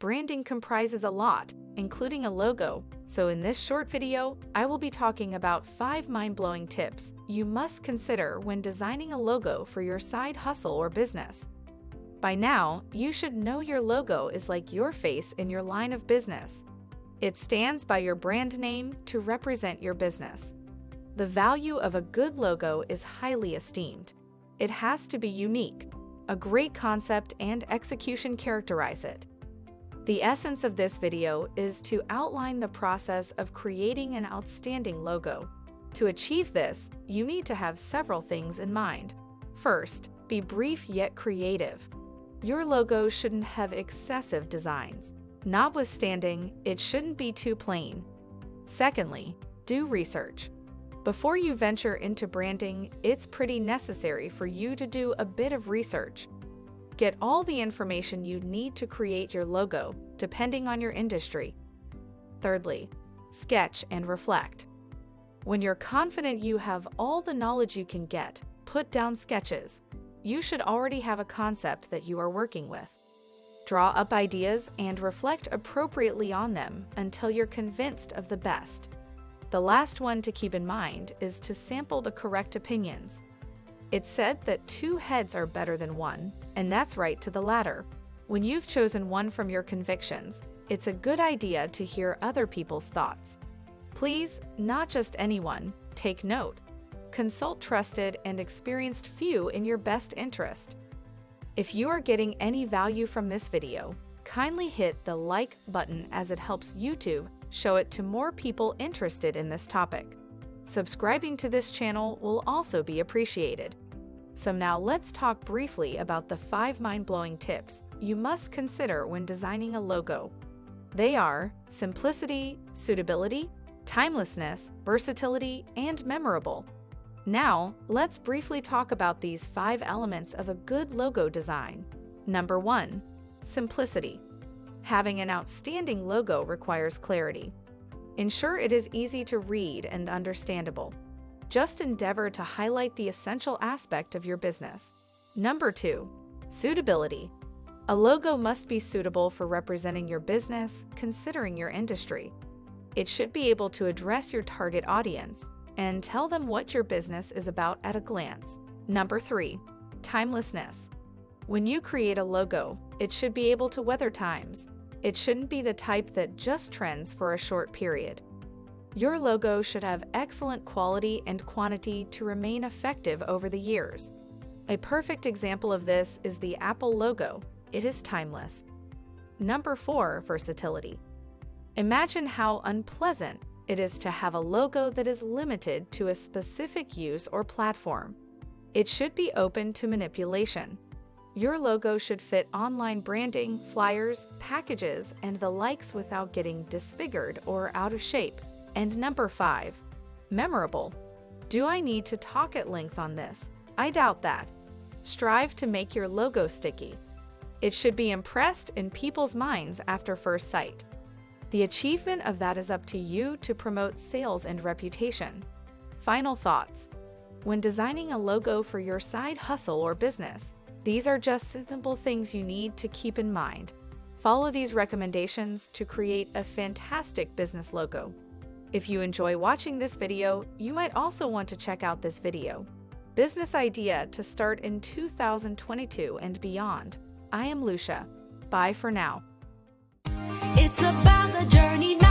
branding comprises a lot, including a logo. So in this short video, I will be talking about 5 mind-blowing tips you must consider when designing a logo for your side hustle or business. By now, you should know your logo is like your face in your line of business. It stands by your brand name to represent your business. The value of a good logo is highly esteemed. It has to be unique. A great concept and execution characterize it. The essence of this video is to outline the process of creating an outstanding logo. To achieve this, you need to have several things in mind. First, be brief yet creative. Your logo shouldn't have excessive designs. Notwithstanding, it shouldn't be too plain. Secondly, do research. Before you venture into branding, it's pretty necessary for you to do a bit of research. Get all the information you need to create your logo, depending on your industry. Thirdly, sketch and reflect. When you're confident you have all the knowledge you can get, put down sketches. You should already have a concept that you are working with. Draw up ideas and reflect appropriately on them until you're convinced of the best. The last one to keep in mind is to sample the correct opinions. It's said that 2 heads are better than 1, and that's right to the latter. When you've chosen one from your convictions, it's a good idea to hear other people's thoughts. Please, not just anyone, take note. Consult trusted and experienced few in your best interest. If you are getting any value from this video, kindly hit the like button as it helps YouTube show it to more people interested in this topic. Subscribing to this channel will also be appreciated. So now let's talk briefly about the 5 mind-blowing tips you must consider when designing a logo. They are simplicity, suitability, timelessness, versatility, and memorable. Now, let's briefly talk about these 5 elements of a good logo design. Number 1. Simplicity. Having an outstanding logo requires clarity. Ensure it is easy to read and understandable. Just endeavor to highlight the essential aspect of your business. Number 2. Suitability. A logo must be suitable for representing your business, considering your industry. It should be able to address your target audience and tell them what your business is about at a glance. Number 3. Timelessness. When you create a logo, it should be able to weather times. It shouldn't be the type that just trends for a short period. Your logo should have excellent quality and quantity to remain effective over the years. A perfect example of this is the Apple logo. It is timeless. Number 4. Versatility. Imagine how unpleasant it is to have a logo that is limited to a specific use or platform. It should be open to manipulation. Your logo should fit online branding, flyers, packages, and the likes without getting disfigured or out of shape. And number 5. Memorable. Do I need to talk at length on this? I doubt that. Strive to make your logo sticky. It should be impressed in people's minds after first sight. The achievement of that is up to you to promote sales and reputation. Final thoughts. When designing a logo for your side hustle or business, these are just simple things you need to keep in mind. Follow these recommendations to create a fantastic business logo. If you enjoy watching this video, you might also want to check out this video. Business idea to start in 2022 and beyond. I am Lucia. Bye for now. It's about the journey.